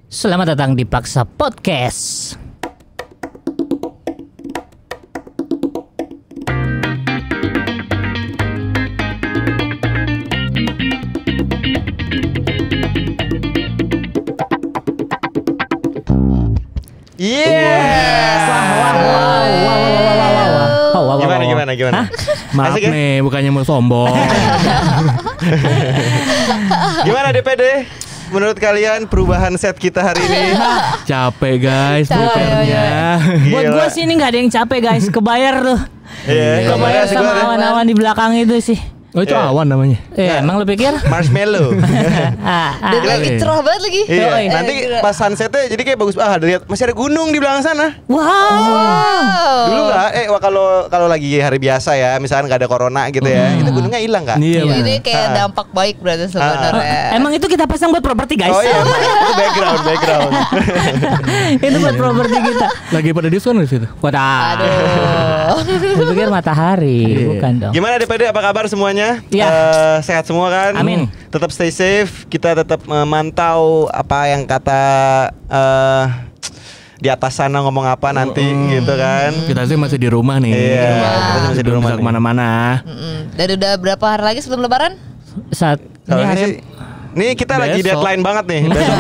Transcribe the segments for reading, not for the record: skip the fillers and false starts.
Selamat datang di Paksa Podcast. Yes. Gimana? Maaf Asik ya? nih, bukannya mau sombong. Gimana DPD? Menurut kalian perubahan set kita hari ini? Capek guys, preparenya. Buat gue sih ini nggak ada yang capek guys, kebayar tuh. Iya, Kebayar sama awan-awan di belakang itu sih. Oh itu Iya. awan namanya. Emang lu pikir? Marshmallow. Dan lagi cerah banget lagi. Iya. Yoi. Nanti pas sunsetnya jadi kayak bagus. Lihat masih ada gunung di belakang sana. Wow. Dulu nggak? Kalau lagi hari biasa ya, misalkan nggak ada corona gitu ya, itu gunungnya hilang nggak? Iya. Iya. Ini kayak dampak baik berarti sebenarnya. Emang itu kita pasang buat properti guys. Oh iya, itu background. Itu buat properti kita. Lagi pada diskon di situ. Wadah. Aduh. Lu pikir matahari, bukan dong. Gimana DPD? Apa kabar semuanya? Iya. Sehat semua kan? Amin. Tetap stay safe. Kita tetap memantau apa yang kata di atas sana ngomong apa nanti gitu kan? Kita sih masih di rumah nih. Iya, kita masih di Belum rumah bisa nih. kemana-mana. Dan udah berapa hari lagi sebelum lebaran? Saat Kalau ini ini hari sih, nih kita lagi Besok. deadline banget nih. Besok,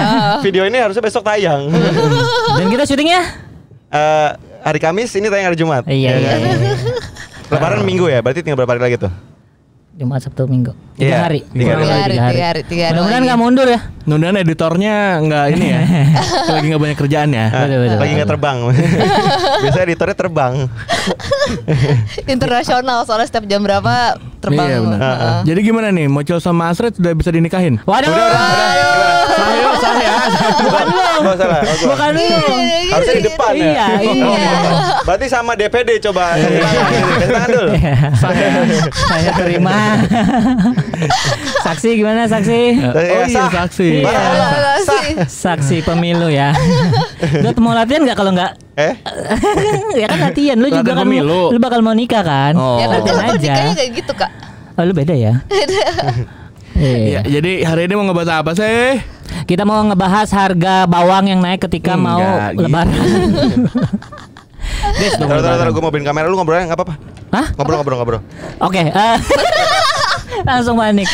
video ini harusnya besok tayang. dan kita syutingnya Hari Kamis, ini tayang hari Jumat. iya. Lebaran Minggu ya, berarti tinggal berapa hari lagi tuh? Jumat, Sabtu, Minggu. 3 Iya, hari. 3 Kurang lebih 3 hari. 3 hari. Mudah-mudahan nggak mundur ya. Mudah-mudahan editornya nggak ini ya. Lagi nggak banyak kerjaan ya. Betul. Lagi nggak terbang. Biasanya editornya terbang. Internasional soalnya setiap jam berapa terbang. Iya benar. Heeh. Jadi gimana nih, Mocel sama Asret sudah bisa dinikahin? Waduh. Sah ya. Bukan lu. Oh salah. Bukan lu. Harusnya di depan ya. Iya, iya. Berarti sama DPD coba. Kasih tangan dulu. Saya terima. Saksi gimana saksi? Oh iya sah. saksi. Iya. Sah. Saksi pemilu ya. Lu mau latihan nggak kalau nggak? Ya kan latihan. Lu juga Latihan kan pemilu. lu bakal mau nikah kan? Oh. Ya kan Latihan kalau aja. nikahnya kayak gitu kak. Oh, lu beda ya? Iya, jadi hari ini mau ngebahas apa sih? Kita mau ngebahas harga bawang yang naik ketika mau Enggak gitu. lebaran. Des, dong Taruh, lebaran. gue mau kamera lu ngobrolnya nggak apa-apa. Hah? Ngobrol. Oke. Langsung panik.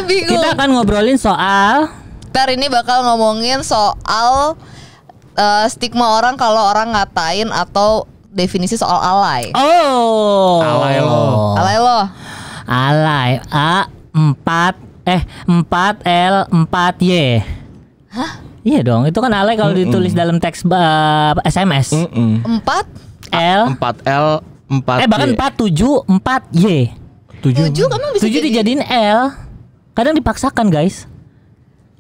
Bingung. Kita akan ngobrolin soal Ntar ini bakal ngomongin soal stigma orang kalau orang ngatain atau definisi soal alay. Alay lo. Alay lo. Alay A4L4Y. Hah? Iya dong, itu kan alay kalau ditulis dalam teks SMS. 4? L 4L 4 bahkan 474Y. 7 emang bisa 7 jadi? dijadiin L. Kadang dipaksakan, guys.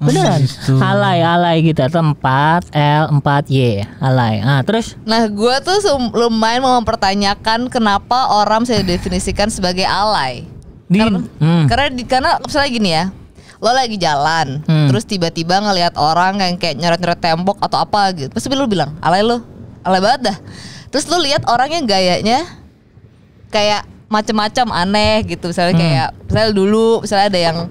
Beneran. gitu. Alay gitu atau 4L4Y. Alay. Terus Nah gue tuh lumayan mau mempertanyakan kenapa orang bisa didefinisikan sebagai alay. di Karena misalnya gini ya, lo lagi jalan, terus tiba-tiba ngelihat orang yang kayak nyeret-nyeret tembok atau apa gitu, pasti lo bilang alay banget dah. Terus lo lihat orangnya gayanya kayak macem-macem aneh gitu, misalnya kayak misalnya dulu misalnya ada yang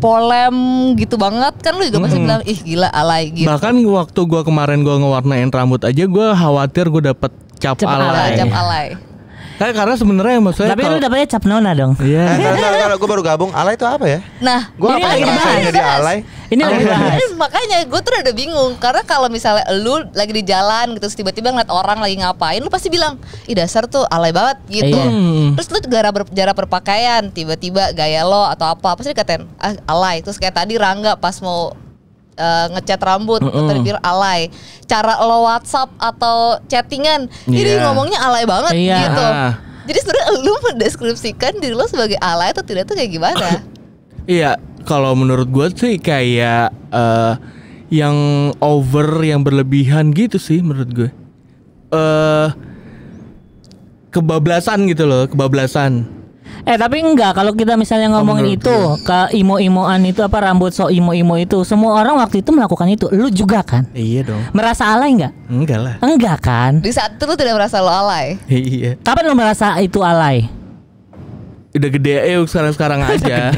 polem gitu banget kan, lo juga pasti bilang ih gila alay gitu. Bahkan waktu gua kemarin gua ngewarnain rambut aja gua khawatir gua dapet cap Cap alay. Cap alay. Karena sebenarnya maksudnya tapi lu dapetnya cap nona dong. Iya. Kalau gue baru gabung, alay itu apa ya? Nah Gue Ini lagi dibahas. jadi alay. Ini lagi bahas. makanya gue tuh udah bingung karena kalau misalnya lu lagi di jalan gitu terus tiba-tiba ngeliat orang lagi ngapain, lu pasti bilang ih dasar tuh alay banget gitu. Iya. Terus lu cara berpakaian tiba-tiba gaya lo atau apa pasti dikatain alay. Terus kayak tadi Rangga pas mau ngecat rambut tadi bilang alay. Cara lo WhatsApp atau chattingan ini Iya. ngomongnya alay banget Iya. gitu. Ah. Jadi sebenarnya lu mendeskripsikan diri lo sebagai alay atau tidak tuh kayak gimana? Iya, kalau menurut gue sih kayak yang over, yang berlebihan gitu sih menurut gue. Kebablasan gitu loh, kebablasan. Tapi enggak, kalau kita misalnya ngomongin menurut itu ke imo-imoan itu apa rambut so imo-imo itu, semua orang waktu itu melakukan itu. Lu juga kan? Iya dong. Merasa alay enggak? Enggak lah. Enggak kan? Di saat itu lu tidak merasa lo alay. Iya. Kapan lu merasa itu alay? Udah gede sekarang-sekarang aja.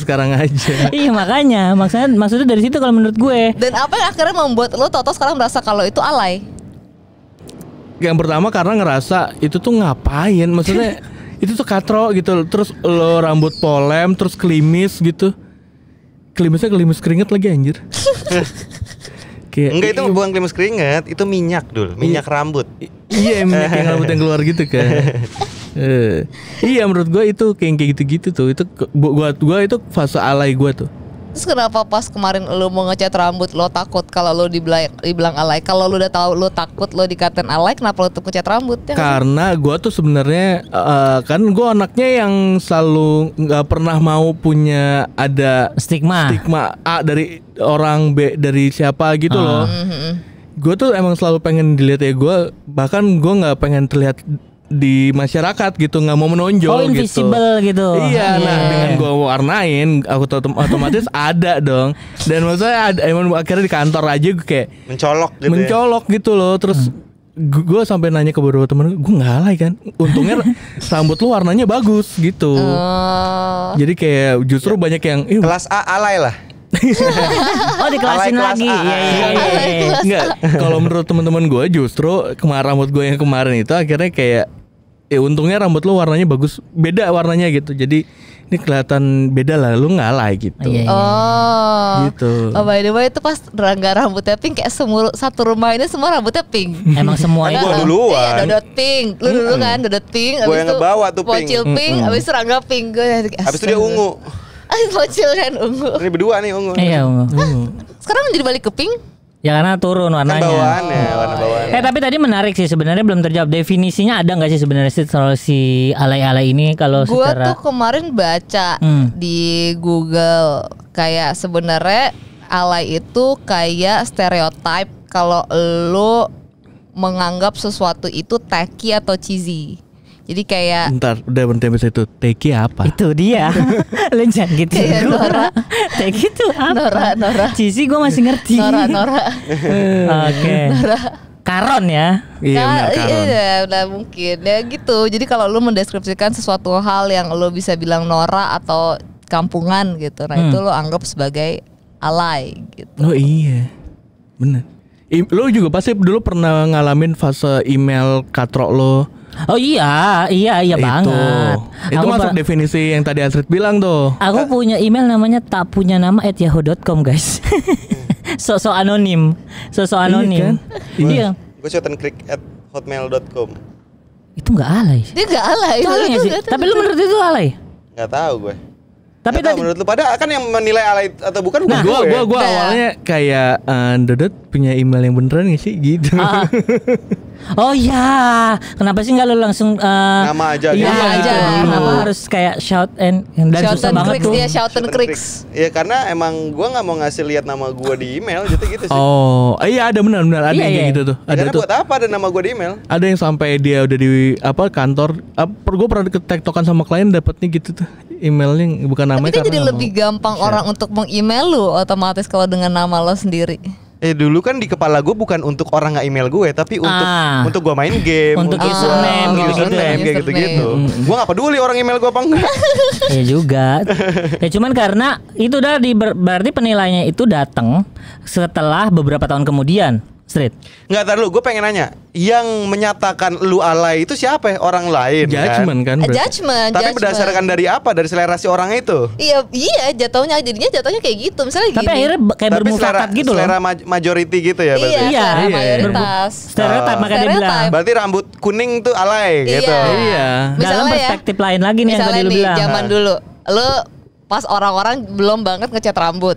sekarang aja. Iya makanya maksudnya dari situ kalau menurut gue. Dan apa yang akhirnya membuat lo Toto sekarang merasa kalau itu alay? Yang pertama karena ngerasa itu tuh ngapain, maksudnya itu tuh katro gitu. Terus lo rambut polem, terus klimis gitu. Klimisnya klimis keringet lagi anjir. Enggak, itu bukan klimis keringet, itu minyak dul, minyak rambut. Iya, minyak yang rambut yang keluar gitu kan. Iya, menurut gue itu kayak gitu-gitu tuh. Itu gua itu fase alay gue tuh. Terus kenapa pas kemarin lo mau ngecat rambut lo takut kalau lo dibilang alay? Kalau lo udah tahu lo takut lo dikatain alay, kenapa lo tetap ngecat rambut? Ya karena gue tuh sebenarnya kan gue anaknya yang selalu nggak pernah mau punya ada Stigma dari orang, B dari siapa gitu loh. Gue tuh emang selalu pengen dilihat ya gue, bahkan gue nggak pengen terlihat di masyarakat gitu, nggak mau menonjol invisible gitu. Iya, nah dengan gue warnain aku otomatis ada dong. Dan maksudnya emang akhirnya di kantor aja gue kayak mencolok gitu loh. Terus gue sampai nanya ke beberapa temen gue nggak alay kan, untungnya rambut lu warnanya bagus gitu. Jadi kayak justru banyak yang kelas A alay lah. Oh dikelasin lagi. Iya. Enggak, kalau menurut teman-teman gue justru rambut gue yang kemarin itu akhirnya kayak untungnya rambut lu warnanya bagus, beda warnanya gitu. Jadi ini kelihatan beda lah, lu nggak alay gitu. Gitu. Oh by the way itu pas Rangga rambutnya pink, kayak satu rumah ini semua rambutnya pink. Emang semua itu. Gua duluan. Iya, Dodot pink. Lu dulu kan Dodot pink. Gue yang ngebawa tuh pink. Pocil pink. Abis itu Rangga pink. Abis itu dia ungu. Bocil kan ungu. Ini berdua nih ungu. Iya ungu. Sekarang jadi balik ke pink? Ya karena turun warnanya. Kan bawaannya, warna bawaannya. Tapi tadi menarik sih sebenarnya, belum terjawab definisinya ada nggak sih sebenarnya soal si alay-alay ini kalau gua secara. Tuh kemarin baca di Google kayak sebenarnya alay itu kayak stereotype kalau lo menganggap sesuatu itu tacky atau cheesy. Jadi kayak Bentar, udah berhenti sampai situ. Teki apa? Itu dia. Lu jangan gitu. Kayak Nora. Kayak gitu apa? Nora. Cici gue masih ngerti. Nora. Oke. Karon ya. Iya benar Karon. Iya udah mungkin ya gitu. Jadi kalau lu mendeskripsikan sesuatu hal yang lu bisa bilang Nora atau kampungan gitu, nah itu lu anggap sebagai alay gitu. Oh iya, bener. Lo juga pasti dulu pernah ngalamin fase email katro lo. Oh iya banget. Itu masuk definisi yang tadi Astrid bilang tuh. Aku punya email namanya tak punya nama @yahoo.com guys. So anonim. Iya. Iya. Gue @hotmail.com. Itu nggak alay. Dia nggak alay. Itu alay nggak sih? Tapi lu menurut itu alay? Nggak tahu gue. Tapi tadi menurut lu pada kan yang menilai alay atau bukan gue awalnya kayak Dodot punya email yang beneran gak sih gitu. Oh ya, kenapa sih nggak lu langsung nama aja? Iya aja. Kenapa harus kayak shout and dan susah banget tuh. Dia shout and cricks. Iya karena emang gue nggak mau ngasih lihat nama gue di email gitu sih. Oh iya ada benar ada yang kayak gitu tuh. Ada karena tuh. buat apa ada nama gue di email? Ada yang sampai dia udah di kantor. Gue pernah tektokan sama klien dapetnya gitu tuh emailnya bukan namanya. Tapi jadi lebih gampang orang untuk meng-email lu otomatis kalau dengan nama lo sendiri. Dulu kan di kepala gue bukan untuk orang nggak email gue, tapi untuk gue main game, untuk username gitu. Gue nggak peduli orang email gue apa enggak. Ya juga. Ya cuman karena itu udah berarti penilaiannya itu datang setelah beberapa tahun kemudian. Street. Nggak, tar lu, gue pengen nanya, yang menyatakan lu alay itu siapa? Orang lain judgment kan? Judgment. Tapi berdasarkan dari apa? Dari selera si orang itu? Iya, jadinya kayak gitu. Misalnya tapi gini. Tapi akhirnya kayak bermufakat gitu loh. Selera majority gitu ya berarti? Iya, mayoritas. Stereotip makanya dia bilang. Berarti rambut kuning tuh alay gitu. Iya. Dalam perspektif lain lagi nih yang tadi lu bilang. Zaman dulu, lu pas orang-orang belum banget ngecat rambut.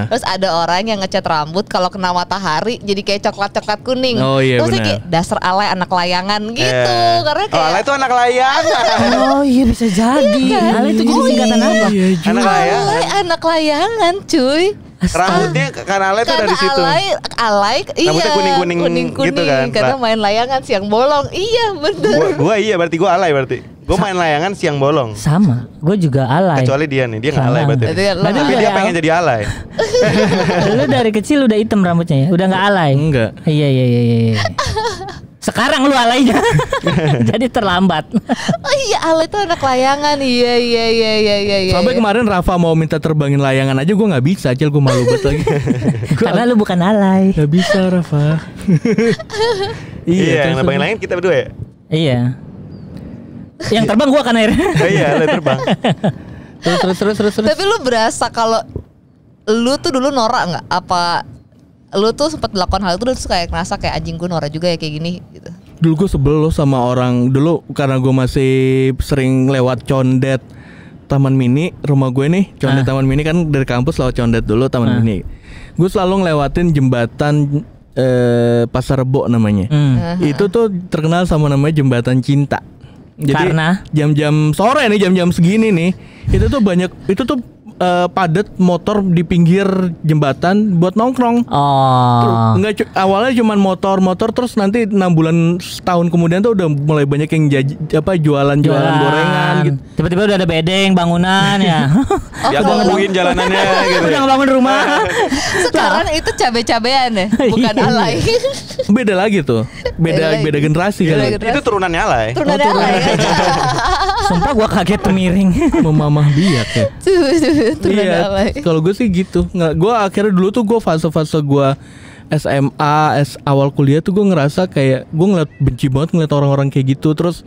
Terus ada orang yang ngecat rambut kalau kena matahari jadi kayak coklat-coklat kuning. Oh iya benar. Kayak dasar alay anak layangan gitu. Karena kayak alay itu anak layangan. Oh iya bisa jadi. Alay itu jadi singkatan apa? Alay anak layangan cuy. Rambutnya karena alay tuh dari situ. Alay iya. Rambutnya kuning-kuning gitu kan. Karena main layangan siang bolong. Iya bener. Gua iya berarti gua alay berarti. Gue main layangan siang bolong. Sama, gue juga alay. Kecuali dia nih, dia nggak alay berarti. Tapi dia pengen jadi alay. Lu dari kecil udah hitam rambutnya ya, udah nggak alay. Enggak. Iya. Sekarang lu alaynya. Jadi terlambat. Oh iya, alay itu anak layangan. Iya. Sampai kemarin Rafa mau minta terbangin layangan aja gue nggak bisa, Cil, gue malu banget lagi. Karena lu bukan alay. Gak bisa Rafa. Iya, yang nerbangin layangan kita berdua ya. Iya. Yang terbang gua kan akhirnya. Oh iya, lu terbang. Terus. Tapi lu berasa kalau lu tuh dulu norak nggak? Apa lu tuh sempat melakukan hal itu terus kayak ngerasa kayak anjing gue norak juga ya kayak gini gitu? Dulu gue sebel loh sama orang. Dulu karena gue masih sering lewat condet Taman Mini, rumah gue nih condet Taman Mini kan dari kampus lewat condet dulu Taman Mini. Gue selalu ngelewatin jembatan Pasar Rebo namanya. Itu tuh terkenal sama namanya jembatan cinta. Jadi karena jam-jam sore nih, jam-jam segini nih, itu tuh banyak, itu tuh padat motor di pinggir jembatan buat nongkrong. Oh. Awalnya cuman motor terus nanti 6 bulan setahun kemudian tuh udah mulai banyak yang jualan gorengan gitu. Tiba-tiba udah ada bedeng bangunan ya. Ya gangguin jalanannya gitu. Udah ngebangun rumah. Sekarang itu cabe-cabean ya, bukan alay. Beda lagi tuh. Beda generasi kan. Itu turunannya alay. Turunannya alay. Sumpah gua kaget tuh miring. Memamah biak ya. Turunannya alay. Kalau gue sih gitu. Gue akhirnya dulu tuh gue fase-fase gue SMA, awal kuliah tuh gue ngerasa kayak gue benci banget ngeliat orang-orang kayak gitu. Terus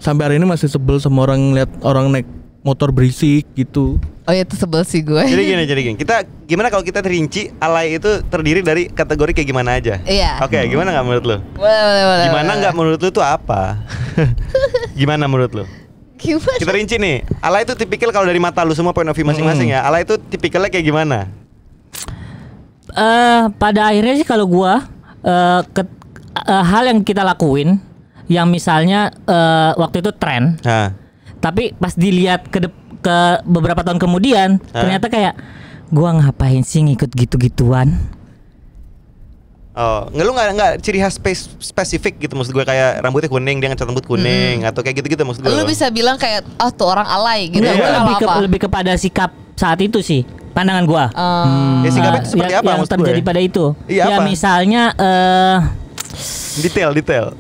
sampai hari ini masih sebel sama orang ngeliat orang naik motor berisik gitu. Oh iya, itu sebel sih gue. Jadi gini. Kita gimana kalau kita rinci alay itu terdiri dari kategori kayak gimana aja? Iya. Oke, gimana nggak menurut lu? Boleh. Gimana nggak menurut lu tuh apa? Gimana menurut lu? Gimana? Kita rinci nih. Alay itu tipikal kalau dari mata lu semua point of view masing-masing ya. Alay itu tipikalnya kayak gimana? Pada akhirnya sih kalau gua hal yang kita lakuin yang misalnya waktu itu tren. Tapi pas dilihat ke beberapa tahun kemudian ternyata kayak gua ngapain sih ngikut gitu-gituan. Oh, lu nggak ciri khas spesifik gitu maksud gue, kayak rambutnya kuning dia ngecat rambut kuning atau kayak gitu-gitu maksud gue. Lu bisa bilang kayak tuh orang alay gitu. Lebih kepada sikap saat itu sih pandangan gua. Ya sikapnya itu seperti apa yang maksud terjadi gue? pada itu? Iya, ya apa? misalnya Detail.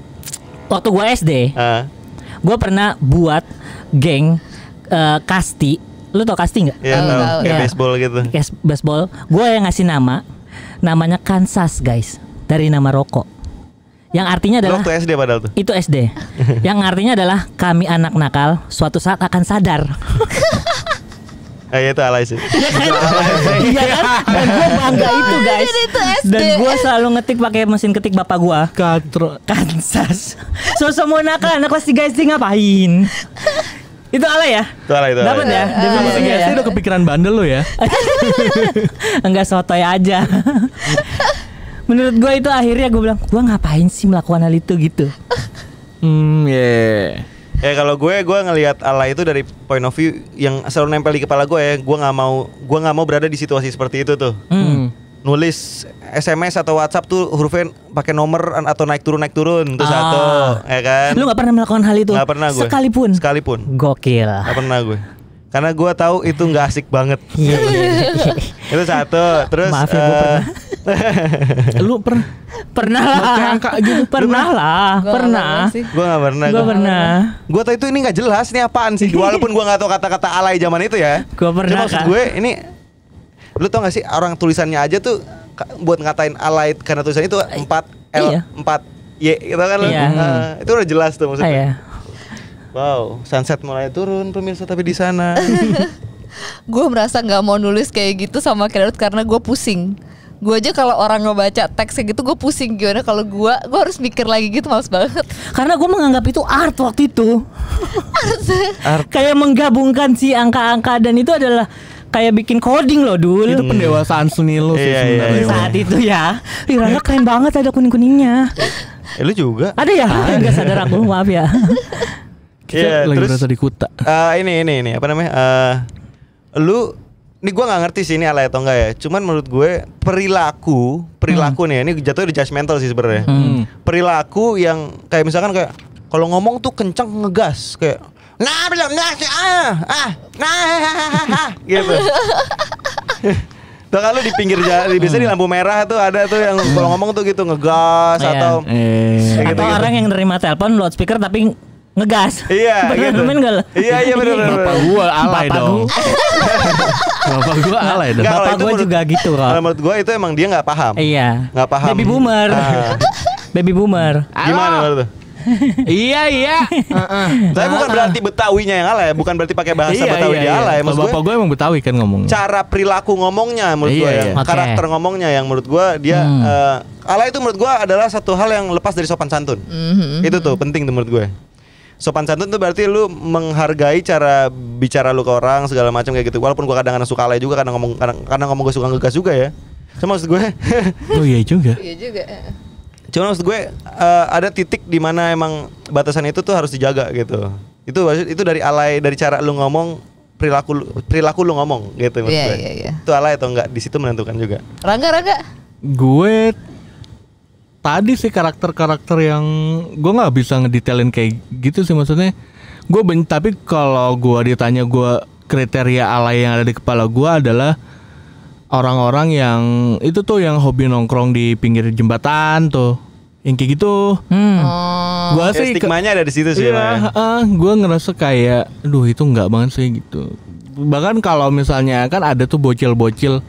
waktu gua SD, gua pernah buat geng kasti. Lu tau kasti nggak? Iya tahu. Kayak baseball gitu. Kayak baseball. Gua yang ngasih namanya Kansas guys, dari nama rokok. Yang artinya adalah waktu SD padahal tuh. Itu SD. Yang artinya adalah kami anak nakal suatu saat akan sadar. Itu alay sih. Iya kan? Dan gue bangga itu guys. Dan gue selalu ngetik pakai mesin ketik bapak gue. Kansas. So semua nakal, anak kelas 3 SD ngapain? Itu alay ya? Itu alay. Dapat ya? Definisinya ya? Udah kepikiran bandel lo ya? Enggak, sotoy aja. Menurut gue itu akhirnya gue bilang, gue ngapain sih melakukan hal itu gitu. Ya kalau gue ngelihat alay itu dari point of view yang selalu nempel di kepala gue ya. Gue nggak mau berada di situasi seperti itu tuh. Nulis SMS atau WhatsApp tuh hurufnya pakai nomor atau naik turun tuh satu, ya kan? Lu nggak pernah melakukan hal itu? Nggak pernah gue. Sekalipun. Gokil. Nggak pernah gue. Karena gue tahu itu nggak asik banget. Itu satu. Terus maaf ya, gue pernah. Lu pernah lah. Gitu. Pernah lah. Gue nggak pernah. Gue pernah. Gue tahu itu ini nggak jelas. Ini apaan sih? Walaupun gue nggak tahu kata-kata alay zaman itu ya. Gue pernah. Maksud gue ini, lu tau gak sih orang tulisannya aja tuh buat ngatain alay karena tulisan itu 4L 4Y gitu kan? Iya. Itu udah jelas tuh maksudnya. Iya. Wow, sunset mulai turun pemirsa tapi di sana. Gue merasa nggak mau nulis kayak gitu sama Kredit karena gue pusing. Gue aja kalau orang ngebaca teksnya gitu gue pusing. Gimana kalau gue harus mikir lagi gitu, males banget. Karena gue menganggap itu art waktu itu. Art. Kayak menggabungkan si angka-angka dan itu adalah kayak bikin coding loh dulu. Itu pendewasaan seni lo sih sebenarnya. Saat itu ya. Rangga keren banget, ada kuning-kuningnya. Lu juga? Ada ya? Enggak sadar aku, maaf ya. Kita lagi berasa di Kuta. Ini apa namanya? Lu ini gue nggak ngerti sih ini alay atau enggak ya. Cuman menurut gue perilaku nih, ini jatuhnya di judgmental sih sebenarnya. Perilaku yang kayak misalkan kayak kalau ngomong tuh kenceng ngegas kayak gitu. Tuh kalau di pinggir jalan, biasanya di lampu merah tuh ada tuh yang kalau ngomong tuh gitu ngegas atau atau orang yang nerima telepon loudspeaker tapi ngegas. Iya, gitu. Bener. Iya bener. Bapak gua alay dong. Bapak gua alay dong. Bapak gua juga gitu kok. Kalau menurut gua itu emang dia nggak paham. Iya. Nggak paham. Baby boomer. Baby boomer. Gimana menurut tuh? Iya. Tapi bukan berarti Betawinya yang alay, bukan berarti pakai bahasa Betawi dia alay. Maksud bapak gue emang Betawi kan ngomongnya. Cara perilaku ngomongnya menurut gue ya, karakter ngomongnya yang menurut gue dia alay itu menurut gue adalah satu hal yang lepas dari sopan santun. Itu tuh penting tuh menurut gue. Sopan santun tuh berarti lu menghargai cara bicara lu ke orang segala macam kayak gitu. Walaupun gue kadang-kadang suka alay juga, kadang ngomong gue suka ngegas juga ya. Cuma maksud gue oh iya juga. Iya juga. Cuma maksud gue ada titik di mana emang batasan itu tuh harus dijaga gitu. Itu dari alay, dari cara lu ngomong, perilaku lu ngomong gitu maksud gue. Iya. Itu alay atau enggak di situ menentukan juga. Rangga. Gue tadi sih karakter yang gue nggak bisa ngedetailin kayak gitu sih, maksudnya gue tapi kalau gue ditanya gue kriteria alay yang ada di kepala gue adalah orang-orang yang itu tuh yang hobi nongkrong di pinggir jembatan tuh, yang kayak gitu. Gua sih stigmanya ada di situ sih. Iya, gue ngerasa kayak, aduh itu nggak banget sih gitu. Bahkan kalau misalnya kan ada tuh bocil-bocil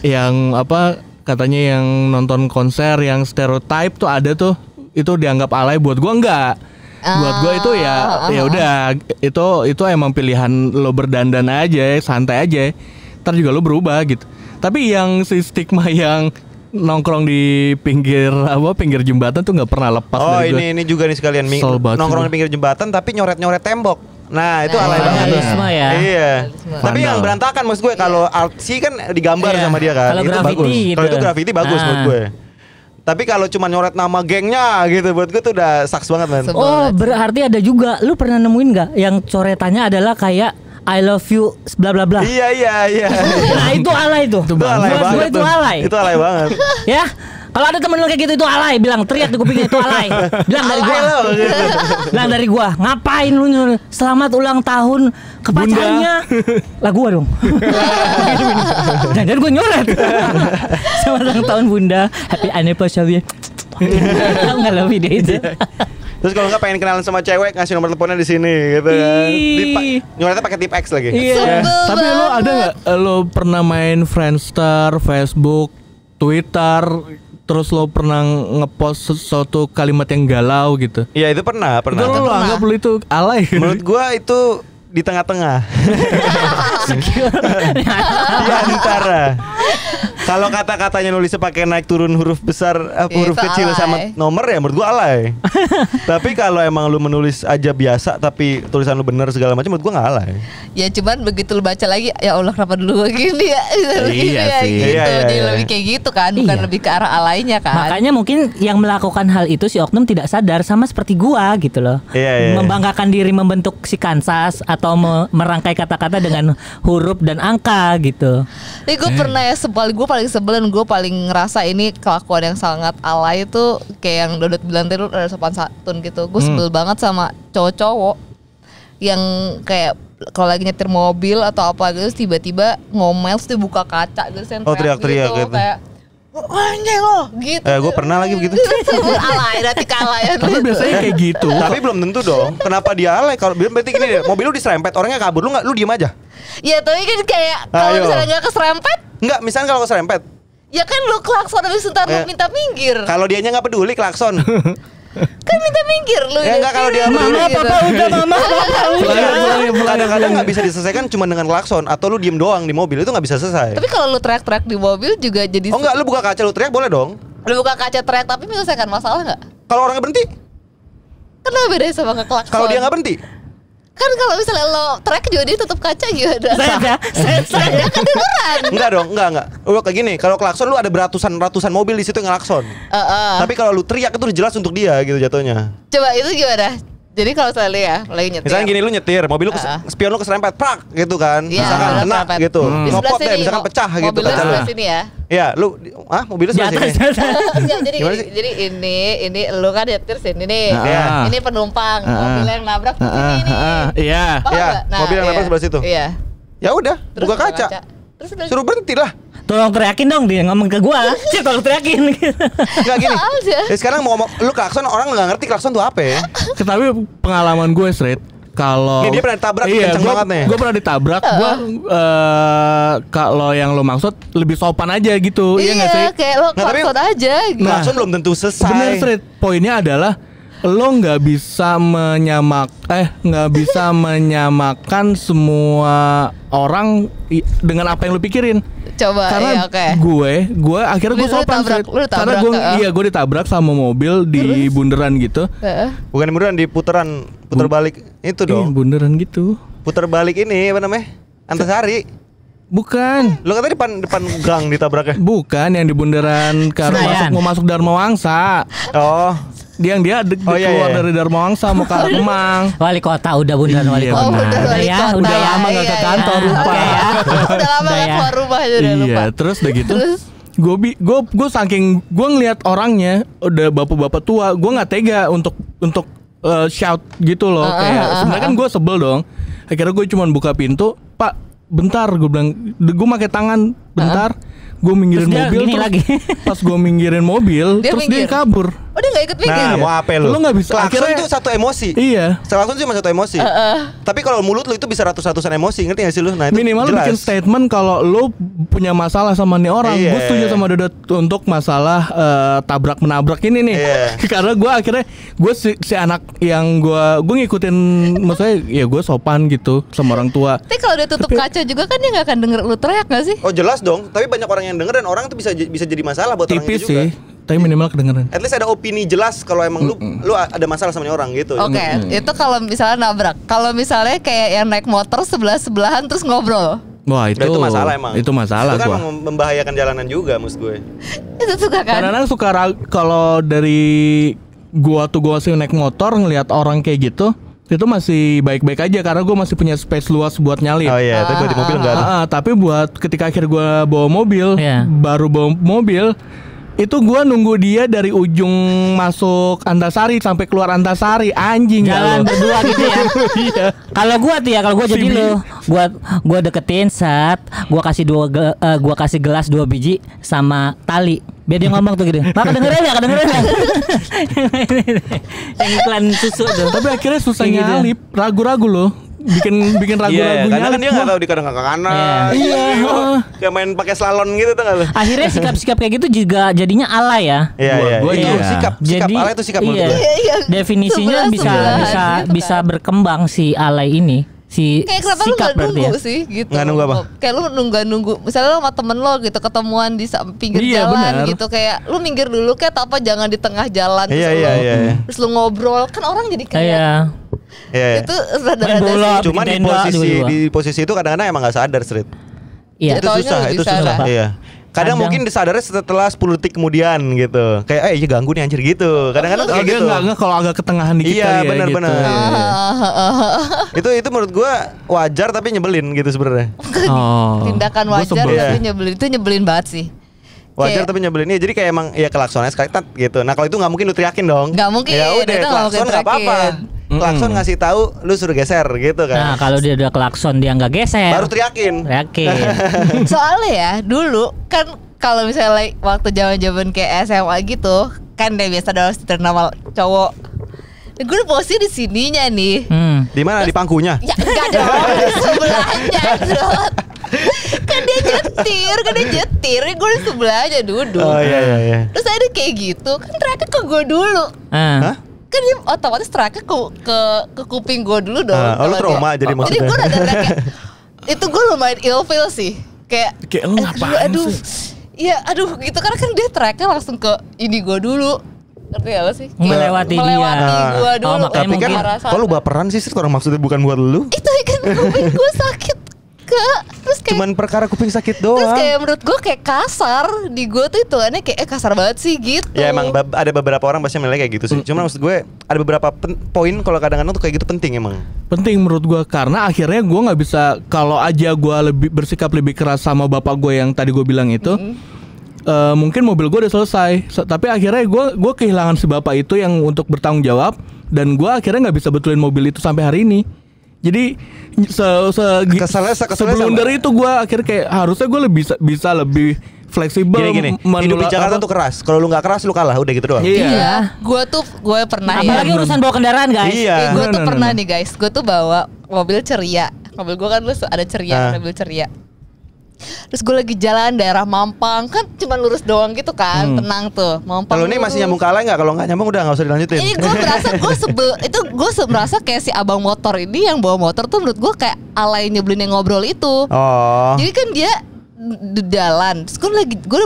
yang apa katanya yang nonton konser yang stereotype tuh ada tuh, itu dianggap alay. Buat gue enggak. Buat gue itu ya udah itu emang pilihan lo berdandan aja, santai aja. Ntar juga lo berubah gitu. Tapi yang si stigma yang nongkrong di pinggir jembatan tuh nggak pernah lepas. Oh ini juga nih sekalian nongkrong di pinggir jembatan tapi nyoret tembok. Nah itu alay banget ya. Iya. Tapi yang berantakan maksud gue, kalau artsy kan digambar sama dia kan. Kalau itu bagus. Gitu. Kalau itu graffiti bagus menurut gue. Tapi kalau cuma nyoret nama gengnya gitu, buat gue tuh udah saks banget man. Oh berarti ada juga. Lu pernah nemuin nggak yang coretannya adalah kayak I love you bla bla bla. Iya. Nah itu alay tuh. Itu alay banget. Itu alay. Itu alay banget. Ya. Kalau ada temen lu kayak gitu itu alay, bilang teriak di kupingnya itu alay. Bilang dari gua. Bilang dari gua, ngapain lu selamat ulang tahun ke pacarnya? Lah gua dong. Dan gua nyoret. Selamat ulang tahun Bunda, happy anniversary. Enggak lebih deh itu. Terus kalau nggak pengen kenalan sama cewek, ngasih nomor teleponnya di sini gitu kan. Nyoretnya pakai tip X lagi. Iya. Tapi lo ada nggak? Lo pernah main Friendster, Facebook, Twitter, terus lo pernah ngepost sesuatu kalimat yang galau gitu? Iya itu pernah. Itu lo anggap lo itu alay? Menurut gua itu di tengah-tengah. Di antara. Kalau kata-katanya nulisnya pakai naik turun huruf besar, huruf kecil alay. Sama nomor ya menurut gua alay. Tapi kalau emang lu menulis aja biasa tapi tulisan lu bener segala macam, menurut gua nggak alay. Ya cuman begitu lu baca lagi, ya Allah kenapa dulu gini ya? Iya sih. Gitu. Jadi lebih kayak gitu kan, bukan lebih ke arah alaynya kan. Makanya mungkin yang melakukan hal itu si oknum tidak sadar, sama seperti gua gitu loh. Membanggakan diri membentuk si Kansas atau merangkai kata-kata dengan huruf dan angka gitu. Gue pernah ya paling sebelin, gue paling ngerasa ini kelakuan yang sangat alay itu kayak yang Dodot bilang tadi, ada sopan santun gitu. Gue sebel banget sama cowok-cowok yang kayak kalau lagi nyetir mobil atau apa gitu tiba-tiba ngomel terus dibuka kaca gitu, teriak-teriak gitu. Kayak anjing lo gitu. Gue pernah lagi begitu. Alay, nanti kalah ya. Tapi biasanya kayak gitu. Tapi belum tentu dong. Kenapa dia alay? Kalau berarti gini deh, mobil lu diserempet, orangnya kabur, lu diem aja. Ya tapi kan kayak kalau misalnya nggak keserempet. Enggak, misalnya kalau keserempet. Ya kan lu klakson habis ntar lu minta minggir. Kalau dianya nggak peduli klakson. Kan minta minggir lu. Ya enggak, kalau dia peduli. Papa udah mama. Kadang-kadang nggak bisa diselesaikan cuma dengan klakson atau lu diem doang di mobil, itu nggak bisa selesai. Tapi kalau lu teriak-teriak di mobil juga jadi. Oh enggak, lu buka kaca lu teriak boleh dong. Lu buka kaca teriak tapi menyelesaikan masalah nggak? Kalau orangnya berhenti. Kenapa bedanya sama ngeklakson? Kalau dia nggak berhenti. Kan kalau misalnya lo track juga dia tutup kaca gimana? Saya kedengeran. Enggak dong, enggak. Lu kayak gini, kalau klakson lu ada ratusan mobil di situ yang ngelakson. Tapi kalau lu teriak itu udah jelas untuk dia gitu jatuhnya. Coba itu gimana? Jadi kalau misalnya ya lagi nyetir. Misalnya gini, lu nyetir, mobil lu spion lu keserempet, prak gitu kan. Misalkan kena gitu. Copot deh, misalkan pecah gitu kaca lu. Sini ya. Iya, lu mobilnya sebelah sini. Jadi ini lu kan nyetir sini nih. Ini penumpang, mobil yang nabrak ini. Iya. Mobil yang nabrak sebelah situ. Iya. Ya udah, buka kaca. Suruh berhenti lah. Tolong teriakin dong, dia ngomong ke gua. Cik, tolong teriakin. Enggak gini. Sekarang mau ngomong lu klakson, orang enggak ngerti klakson itu apa ya. Tapi pengalaman gue straight kalau dia pernah ditabrak kenceng banget nih. Gue pernah ditabrak. Gue kalau yang lo maksud lebih sopan aja gitu. Iya nggak sih? Kayak lo klakson aja. Klakson belum tentu selesai. Bener straight. Poinnya adalah lo nggak bisa menyamakan semua orang dengan apa yang lo pikirin. Coba karena ya, gue akhirnya gue sopan karena gue ditabrak sama mobil di bundaran gitu. Bukan di bundaran, di puter balik itu dong. Bundaran gitu. Puter balik ini apa namanya? Antasari. Bukan. Lo kata depan gang ditabraknya. Bukan, yang di bundaran karena mau masuk Dharma Wangsa. Oh. Dia keluar dari Dharma Wangsa mau ke Kemang. Wali kota udah bundaran wali kota. Udah lama nggak ke kantor lupa. Udah lama nggak keluar rumah aja udah lupa. Iya, terus udah gitu. Gue saking gue ngeliat orangnya udah bapak-bapak tua, gue nggak tega untuk shout gitu loh. Kayak sebenarnya kan gue sebel dong. Akhirnya gue cuma buka pintu, Pak, bentar, gue bilang, gue pakai tangan, bentar. Gue minggirin mobil terus lagi. Pas gue minggirin mobil terus dia kabur. Oh, dia gak ikut minggir. Nah, mau apa lu? Lu gak bisa. Klakson itu satu emosi. Iya. Klakson itu cuma satu emosi. Tapi kalau mulut lu itu bisa ratus-ratusan emosi, ngerti gak sih lu? Nah, itu minimal jelas. Bikin statement kalau lu punya masalah sama nih orang. Gue setuju sama Dodot untuk masalah tabrak menabrak ini nih. Karena gue akhirnya gue si anak yang gue ngikutin, maksudnya ya gue sopan gitu sama orang tua. Tapi kalau dia tutup kaca juga kan dia gak akan denger lu teriak gak sih? Oh jelas dong. Tapi banyak orang yang denger dan orang tuh bisa jadi masalah buat orang itu juga. Tipis sih. Tapi minimal kedengeran. At least ada opini jelas kalau emang lu ada masalah sama orang gitu. Oke, itu kalau misalnya nabrak. Kalau misalnya kayak yang naik motor sebelahan terus ngobrol. Wah, itu masalah emang. Itu masalah itu kan membahayakan jalanan juga maksud gue. Itu suka kan? Kadang-kadang suka kalau dari gua sih naik motor ngelihat orang kayak gitu, itu masih baik-baik aja karena gue masih punya space luas buat nyalip. Oh iya, tapi buat di mobil enggak ada. Tapi buat ketika akhir gue bawa mobil, baru bawa mobil, itu gue nunggu dia dari ujung masuk Antasari sampai keluar Antasari, anjing. Jalan berdua gitu ya. Iya. Kalau gue tuh ya, kalau gue jadi lo, gue deketin gue kasih gelas 2 biji sama tali. Biar dia ngomong tuh gitu. Kedengeran ya. Yang iklan susu tuh. Tapi akhirnya susah nyalip, ragu-ragu loh. Bikin ragu-ragu nyalip. Karena kan dia enggak tahu di kanan ke kanan. Iya. Kayak main pakai slalom gitu tuh enggak lu? Akhirnya sikap-sikap kayak gitu juga jadinya alay ya. Iya. Itu sikap alay itu sikap menurut gue. Definisinya bisa berkembang si alay ini. Kayak kenapa lu gak nunggu sih gitu. Gak nunggu apa? Kayak lu nunggu misalnya lu sama temen lo gitu ketemuan di pinggir jalan gitu. Kayak lu minggir dulu kayak apa, jangan di tengah jalan. Iya. Terus lu ngobrol kan orang jadi kayak itu rada-rada. Cuman di posisi itu kadang-kadang emang gak sadar Street. Iya. Itu susah. Iya. Kadang mungkin disadarnya setelah 10 detik kemudian gitu. Kayak ganggu nih anjir gitu. Kadang-kadang kayak gitu. Enggak kalau agak ketengahan dikit. Iya, benar. Gitu. Itu menurut gua wajar tapi nyebelin gitu sebenarnya. Tindakan wajar tapi nyebelin. Itu nyebelin banget sih. Wajar tapi nyebelin. Jadi kayak emang klaksonnya sekali gitu. Nah, kalau itu enggak mungkin lu teriakin dong. Enggak mungkin. Ya udah, klakson enggak apa-apa. Klakson ngasih tahu lu suruh geser gitu kan. Nah, kalau dia udah klakson dia enggak geser, baru teriakin. Soalnya ya dulu kan kalau misalnya waktu zaman-zaman kayak SMA gitu kan dia biasa ada nama cowok. Gue udah posisi di sininya nih. Di mana? Di pangkunya? Ya enggak dong, di sebelahnya dong. Kan dia nyetir, gue di sebelahnya duduk. Oh iya. Terus ada kayak gitu, kan teriaknya ke gue dulu. Hah? Kan dia otomatis teriaknya ke kuping gue dulu dong. Lu trauma jadi maksudnya. Jadi gue rada kayak itu gue lumayan ilfeel sih. Kayak lu ngapain sih? Iya, gitu karena kan dia teriaknya langsung ke ini gue dulu. Ngerti apa sih? Melewati gue dulu. Tapi kan kalau lu baperan sih orang maksudnya bukan buat lu. Itu kan kuping gue sakit. Terus kayak cuman perkara kuping sakit doang. Terus kayak menurut gue kayak kasar. Di gue tuh hitungannya kayak kasar banget sih gitu. Ya emang ada beberapa orang pasti menilai kayak gitu sih. Cuma maksud gue ada beberapa poin kalau kadang-kadang tuh kayak gitu penting emang. Penting menurut gue karena akhirnya gue nggak bisa kalau aja gue bersikap lebih keras sama bapak gue yang tadi gue bilang itu. Mungkin mobil gue udah selesai. Tapi akhirnya gue kehilangan si bapak itu yang untuk bertanggung jawab. Dan gue akhirnya nggak bisa betulin mobil itu sampai hari ini. Jadi keselnya sebelum dari itu gue akhirnya kayak harusnya gue bisa lebih fleksibel. Gini, hidup di Jakarta tuh keras. Kalau lu nggak keras lu kalah, udah gitu doang. Iya. Gue pernah ya. Apalagi urusan bawa kendaraan guys. Iya. Gue tuh pernah nih guys. Gue tuh bawa mobil ceria. Mobil gue kan dulu ada ceria, mobil ceria. Terus gue lagi jalan daerah Mampang, kan cuma lurus doang gitu kan, tenang tuh. Mampang. Kalau ini masih nyambung kalah nggak? Kalau nggak nyambung udah nggak usah dilanjutin. Ini gue merasa gue merasa kayak si abang motor ini yang bawa motor tuh menurut gue kayak alay nyebelin yang ngobrol itu. Oh. Jadi kan dia di jalan, terus gue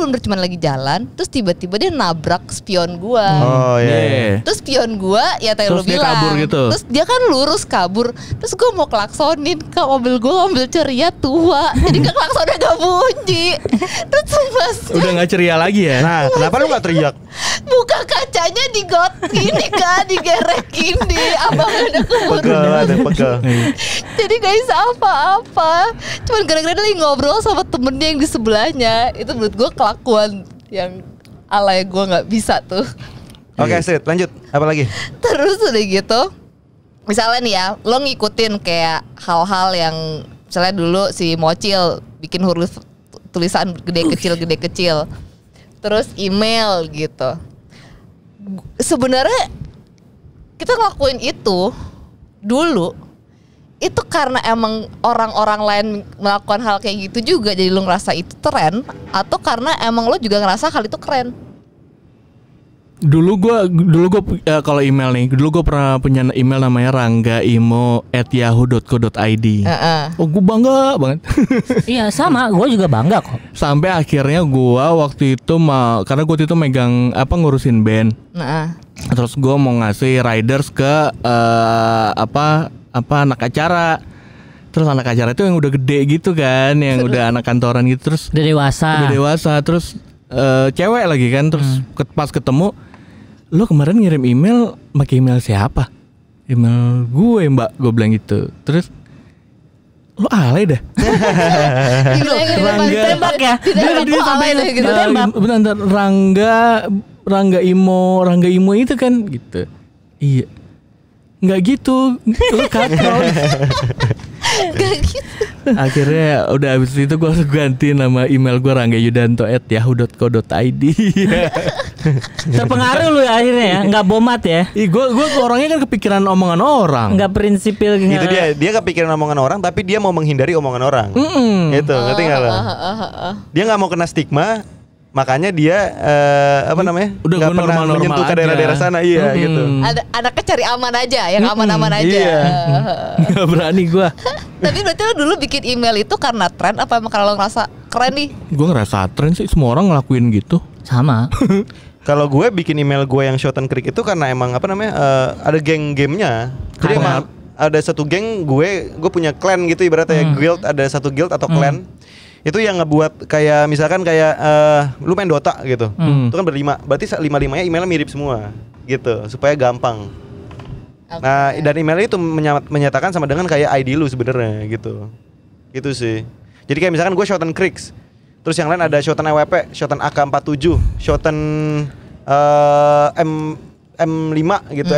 bener cuma lagi jalan, terus tiba-tiba dia nabrak spion gue. Oh iya. Terus spion gue ya tadi lu dia bilang. kabur gitu. Terus dia kan lurus kabur. Terus gue mau klaksonin ke mobil gue, mobil ceria tua. Jadi kan klaksonnya gak bunyi. Terus masnya udah gak ceria lagi ya. Nah, kenapa lu gak teriak? buka kacanya digot gini kan, digerek gini. Abangnya udah keburu. Pegel. Jadi gak bisa apa-apa. Cuman gara-gara dia lagi ngobrol sama temennya yang di sebelahnya. Itu menurut gue kelakuan yang alay, gue gak bisa tuh. Oke, Street, lanjut. Apa lagi? Terus udah gitu, misalnya nih ya, lo ngikutin kayak hal-hal yang misalnya dulu si Mocil bikin huruf tulisan gede kecil, terus email gitu. Sebenarnya kita ngelakuin itu dulu itu karena emang orang-orang lain melakukan hal kayak gitu juga, jadi lo ngerasa itu tren, atau karena emang lo juga ngerasa hal itu keren? Dulu gue kalau email nih, dulu gue pernah punya email namanya ranggaimo@yahoo.co.id. Oh, gue bangga banget. Iya sama, gue juga bangga kok. Sampai akhirnya gue waktu itu karena gue itu megang ngurusin band. Terus gue mau ngasih riders ke anak acara. Terus anak acara itu yang udah gede gitu kan, yang udah anak kantoran gitu, terus Udah dewasa, terus cewek lagi kan, terus pas ketemu, lo kemarin ngirim email pakai email siapa? Email gue mbak, gue bilang gitu. Terus lo alay dah. Tembak ya. Dia alay dah gitu. Bentar, Rangga Imo itu kan gitu. Iya. Nggak gitu. Lo kacau. Gak gitu. Akhirnya udah abis itu gue ganti nama email gue ranggayudanto@yahoo.co.id. Terpengaruh lu ya akhirnya ya, nggak bomat ya? Gue orangnya kan kepikiran omongan orang, nggak prinsipil. Itu dia kepikiran omongan orang, tapi dia mau menghindari omongan orang. Itu ngerti nggak lo? Dia nggak mau kena stigma. Makanya dia udah nggak pernah menyentuh ke daerah-daerah sana, iya gitu. Anaknya cari aman aja, yang aman-aman aja. Iya. Nggak berani gue. Tapi berarti lo dulu bikin email itu karena tren apa emang karena lo ngerasa keren nih? Gue ngerasa tren sih, semua orang ngelakuin gitu. Sama. Kalau gue bikin email gue yang Shot and Creek itu karena emang ada geng-gamenya. Jadi emang ada satu geng, gue punya clan gitu ibaratnya guild, ada satu guild atau clan. Itu yang ngebuat kayak misalkan kayak lu main Dota gitu. Itu kan berlima, berarti 5-5-nya emailnya mirip semua gitu supaya gampang. Okay. Nah, dan email itu menyatakan sama dengan kayak ID lu sebenarnya gitu. Gitu sih. Jadi kayak misalkan gue Shot and Creeks. Terus yang lain ada Shotan EWP, Shotan AK47, Shotan M5 gitu,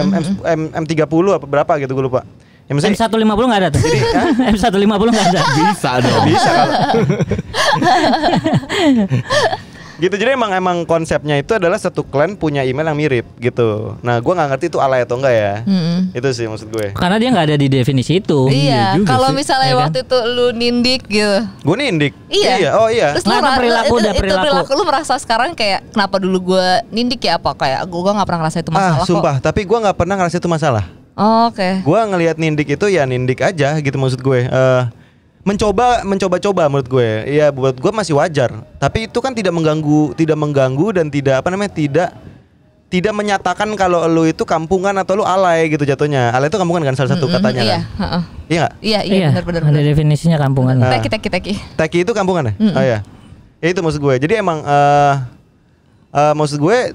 M30 apa berapa gitu gue lupa. M150 nggak ada tuh. Jadi M150 nggak ada. Bisa dong. Bisa kalau. Gitu, jadi emang konsepnya itu adalah satu klan punya email yang mirip gitu. Nah, gue nggak ngerti itu alay atau enggak ya. Itu sih maksud gue. Karena dia nggak ada di definisi itu. Iya. Kalau misalnya ya waktu itu lu nindik gitu. Gue nindik. Iya. Oh iya. Terus perilaku lu merasa sekarang kayak kenapa dulu gue nindik ya apa kayak gue nggak pernah ngerasa itu masalah. Sumpah. Tapi gue nggak pernah ngerasa itu masalah. Oh, oke. Gue ngelihat nindik itu ya nindik aja gitu maksud gue. Mencoba-coba menurut gue. Ya buat gue masih wajar. Tapi itu kan tidak mengganggu dan tidak menyatakan kalau lu itu kampungan atau lu alay gitu jatuhnya. Alay itu kampungan kan salah satu katanya kan. Iya nggak? Iya benar. Ada definisinya kampungan. Teki. Teki itu kampungan ya? Oh ya. Ya itu maksud gue. Jadi emang maksud gue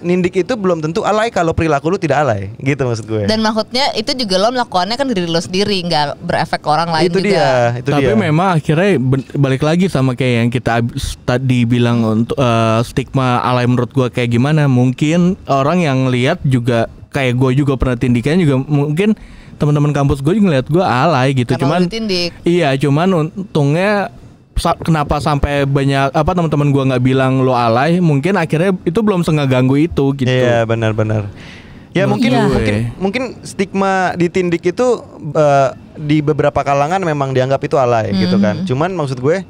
nindik itu belum tentu alay kalau perilaku lu tidak alay, gitu maksud gue. Dan maksudnya itu juga lo melakukannya kan diri lo sendiri, nggak berefek ke orang lain itu juga. Tapi memang akhirnya balik lagi sama kayak yang kita tadi bilang untuk stigma alay menurut gue kayak gimana. Mungkin orang yang lihat juga kayak gue juga pernah tindikan juga mungkin teman-teman kampus gue ngeliat gue alay gitu. Karena cuman iya, cuman untungnya kenapa sampai banyak teman-teman gue nggak bilang lo alay, mungkin akhirnya itu belum ganggu itu gitu. Iya, benar-benar. Ya mungkin stigma di Tindik itu di beberapa kalangan memang dianggap itu alay gitu kan. Cuman maksud gue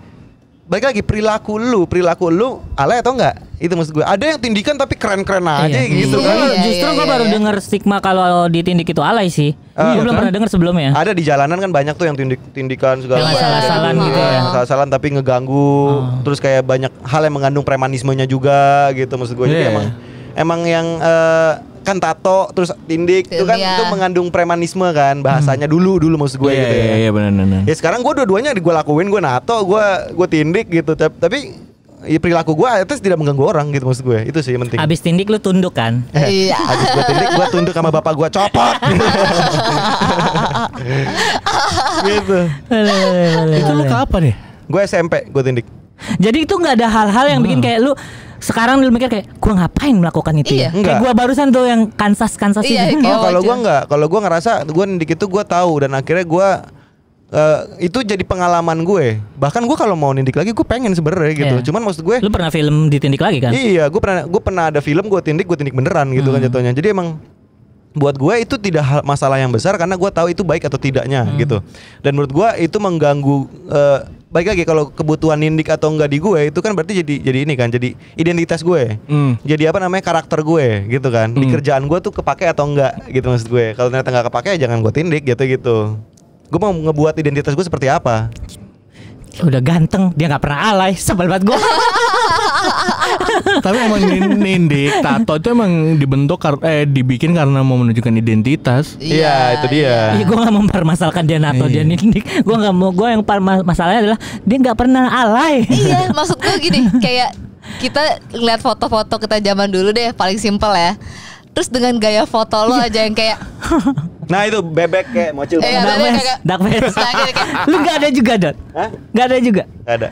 balik lagi perilaku lu alay atau enggak? Itu maksud gue. Ada yang tindikan tapi keren-keren aja gitu kan. Justru gue baru dengar stigma kalau di Tindik itu alay sih. Gue belum pernah dengar sebelumnya. Ada di jalanan kan banyak tuh yang tindikan segala macam. Salah-salan gitu ya. Salah-salan tapi ngeganggu. Terus kayak banyak hal yang mengandung premanismenya juga gitu maksud gue. Jadi emang yang kan tato terus Tindik itu kan itu mengandung premanisme kan bahasanya dulu maksud gue gitu ya. Iya benar. Ya sekarang gue dua-duanya gue lakuin, gue nato, gue Tindik gitu. Tapi ya, perilaku gue itu tidak mengganggu orang gitu maksud gue. Itu sih yang penting. Abis Tindik lu tunduk kan? Iya. Abis gue Tindik gue tunduk sama bapak gue copot. Gitu. Itu lu kapan ya? Gue SMP gue Tindik. Jadi itu nggak ada hal-hal yang bikin kayak lu sekarang lu mikir kayak gue ngapain melakukan itu ya? Kayak gue barusan tuh yang kansas itu. Kalau gue enggak, kalau gue ngerasa gue Tindik itu gue tahu dan akhirnya gue itu jadi pengalaman gue. Bahkan gue kalau mau nindik lagi gue pengen sebenarnya gitu. Cuman maksud gue, lu pernah film ditindik lagi kan? Iya, gue pernah ada film gue tindik beneran gitu kan jatuhnya. Jadi emang buat gue itu tidak masalah yang besar karena gue tahu itu baik atau tidaknya gitu. Dan menurut gue itu mengganggu. Baik lagi kalau kebutuhan nindik atau enggak di gue itu kan berarti jadi ini kan, jadi identitas gue. Jadi karakter gue gitu kan. Di kerjaan gue tuh kepake atau enggak gitu maksud gue. Kalau ternyata enggak kepake ya jangan gue tindik gitu. Gue mau ngebuat identitas gue seperti apa. Udah ganteng, dia nggak pernah alay, sebel banget gue. Tapi emang nindik tato itu emang dibikin karena mau menunjukkan identitas. Iya, itu dia. Iya, gue nggak mempermasalahkan dia nato dia nindik. Gue nggak mau. Gue yang masalahnya adalah dia nggak pernah alay. Iya, maksud gue gini, kayak kita lihat foto-foto kita zaman dulu deh, paling simpel ya. Terus dengan gaya foto lo aja yang kayak nah itu bebek kayak mocil banget. Dark face. Lu gak ada juga, Dot? Hah? Gak ada juga? Gak ada.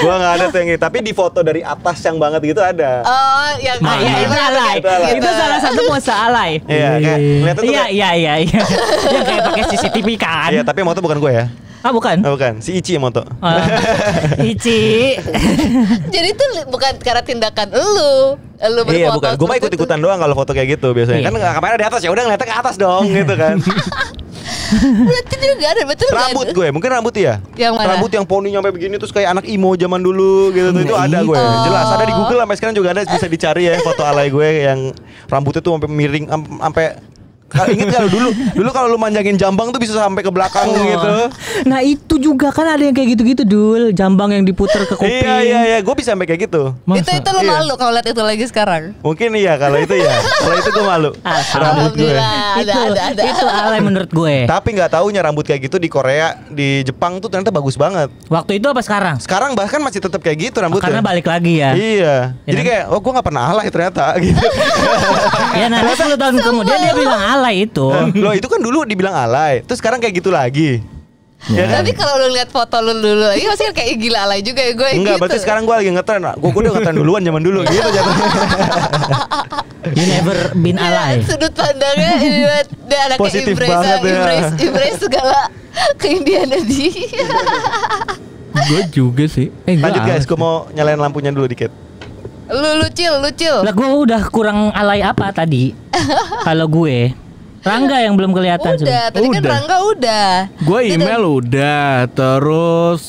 Gua gak ada tuh yang ini. Tapi di foto dari atas yang banget gitu ada. Oh, yang itu alay. Itu salah satu pose alay. Iya, kayak ngeliatnya tuh. Iya. Yang kayak pakai CCTV kan. Iya, tapi yang moto bukan gue ya. Ah, bukan? Oh, bukan, si Ichi yang moto. Ichi. Jadi itu bukan karena tindakan lu berfoto. Iya, bukan. Gue mah ikut-ikutan doang kalau foto kayak gitu biasanya. Kan kamera di atas ya udah ngeliatnya ke atas dong gitu kan. Berarti dia gak ada, betul. Rambut gue, mungkin rambut ya. Yang mana? Rambut yang poni nyampe begini terus kayak anak imo zaman dulu gitu tuh itu ada gue. Jelas ada di Google sampai sekarang juga ada, bisa dicari ya foto alay gue yang rambutnya tuh sampai miring sampai. Ingat kalau dulu kalau lu manjangin jambang tuh bisa sampai ke belakang gitu. Nah itu juga kan ada yang kayak gitu-gitu Dul, jambang yang diputer ke kuping. Iya, gue bisa sampai kayak gitu. Itu lu malu kalau lihat itu lagi sekarang. Mungkin iya kalau itu ya. Kalau itu gue malu. Rambut gue. Itu alay menurut gue. Tapi nggak taunya rambut kayak gitu di Korea, di Jepang tuh ternyata bagus banget. Waktu itu apa sekarang? Sekarang bahkan masih tetap kayak gitu rambutnya. Karena balik lagi ya. Iya. Jadi kayak gue nggak pernah alay ternyata gitu. Ya nanti 10 tahun kemudian dia bilang alay itu. Loh itu kan dulu dibilang alay, terus sekarang kayak gitu lagi. Ya. Tapi kalau lu lihat foto lu dulu lagi pasti kayak gila alay juga ya gue. Enggak, gitu. Berarti sekarang gue lagi ngetren. Gue udah ngetren duluan zaman dulu gitu jatuhnya. You never been alay. Sudut pandangnya ini dia ada kayak embrace segala keindiannya dia. Gue juga sih. Lanjut guys, gue mau nyalain lampunya dulu dikit. Lu cil. Lah gue udah kurang alay apa tadi? Kalau gue Rangga yang belum kelihatan. Udah, tadi kan Rangga udah. Gue email udah, terus